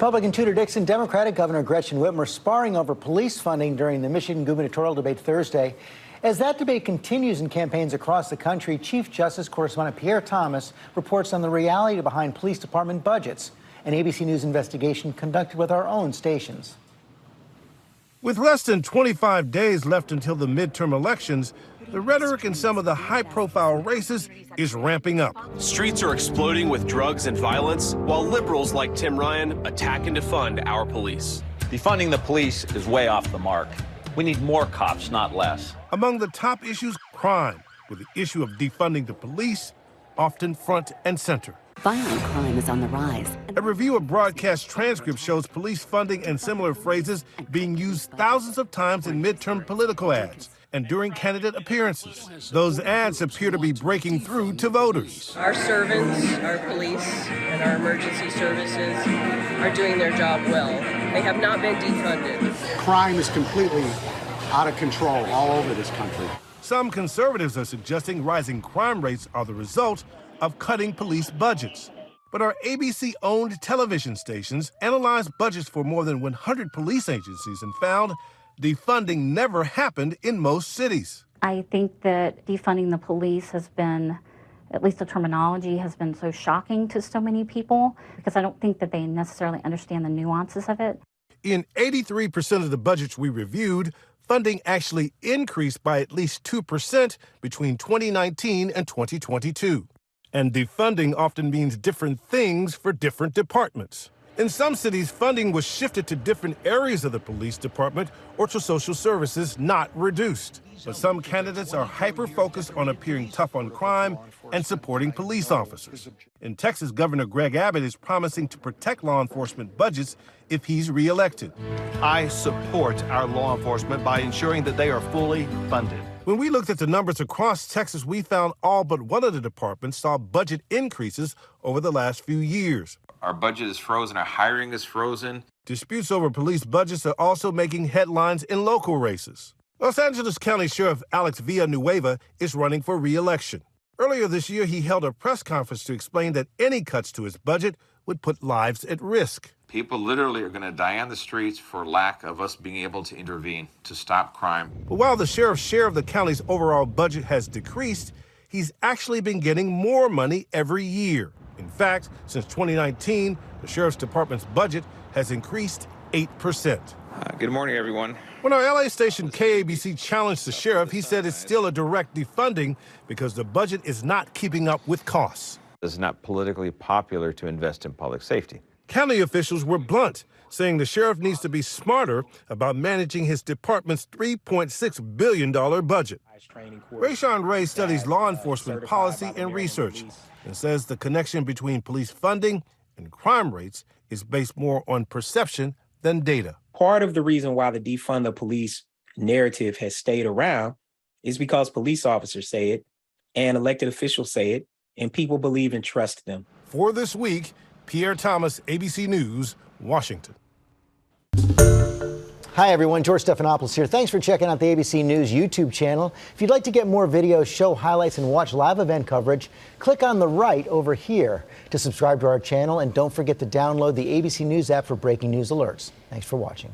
Republican Tudor Dixon, Democratic Governor Gretchen Whitmer sparring over police funding during the Michigan gubernatorial debate Thursday. As that debate continues in campaigns across the country, Chief Justice correspondent Pierre Thomas reports on the reality behind police department budgets, an ABC News investigation conducted with our own stations. With less than 25 days left until the midterm elections, the rhetoric in some of the high-profile races is ramping up. Streets are exploding with drugs and violence, while liberals like Tim Ryan attack and defund our police. Defunding the police is way off the mark. We need more cops, not less. Among the top issues, crime, with the issue of defunding the police often front and center. Violent crime is on the rise. A review of broadcast transcripts shows police funding and similar phrases being used thousands of times in midterm political ads and during candidate appearances. Those ads appear to be breaking through to voters. Our servants, our police, and our emergency services are doing their job well. They have not been defunded. Crime is completely out of control all over this country. Some conservatives are suggesting rising crime rates are the result of cutting police budgets. But our ABC-owned television stations analyzed budgets for more than 100 police agencies and found defunding never happened in most cities. I think that defunding the police has been, at least the terminology has been so shocking to so many people because I don't think that they necessarily understand the nuances of it. In 83% of the budgets we reviewed, funding actually increased by at least 2% between 2019 and 2022. And defunding often means different things for different departments. In some cities, funding was shifted to different areas of the police department or to social services, not reduced. But some candidates are hyper-focused on appearing tough on crime and supporting police officers. In Texas, Governor Greg Abbott is promising to protect law enforcement budgets if he's reelected. I support our law enforcement by ensuring that they are fully funded. When we looked at the numbers across Texas, we found all but one of the departments saw budget increases over the last few years. Our budget is frozen, our hiring is frozen. Disputes over police budgets are also making headlines in local races. Los Angeles County Sheriff Alex Villanueva is running for re-election. Earlier this year, he held a press conference to explain that any cuts to his budget would put lives at risk. People literally are going to die on the streets for lack of us being able to intervene to stop crime. But while the sheriff's share of the county's overall budget has decreased, he's actually been getting more money every year. In fact, since 2019, the sheriff's department's budget has increased 8%. Good morning, everyone. When our LA station KABC challenged the sheriff, he said it's still a direct defunding because the budget is not keeping up with costs. It's not politically popular to invest in public safety. County officials were blunt, saying the sheriff needs to be smarter about managing his department's $3.6 billion budget. Rayshawn Ray studies law enforcement policy and research and says the connection between police funding and crime rates is based more on perception than data. Part of the reason why the defund the police narrative has stayed around is because police officers say it and elected officials say it, and people believe and trust them. For This Week, Pierre Thomas, ABC News, Washington. Hi, everyone. George Stephanopoulos here. Thanks for checking out the ABC News YouTube channel. If you'd like to get more videos, show highlights, and watch live event coverage, click on the right over here to subscribe to our channel. And don't forget to download the ABC News app for breaking news alerts. Thanks for watching.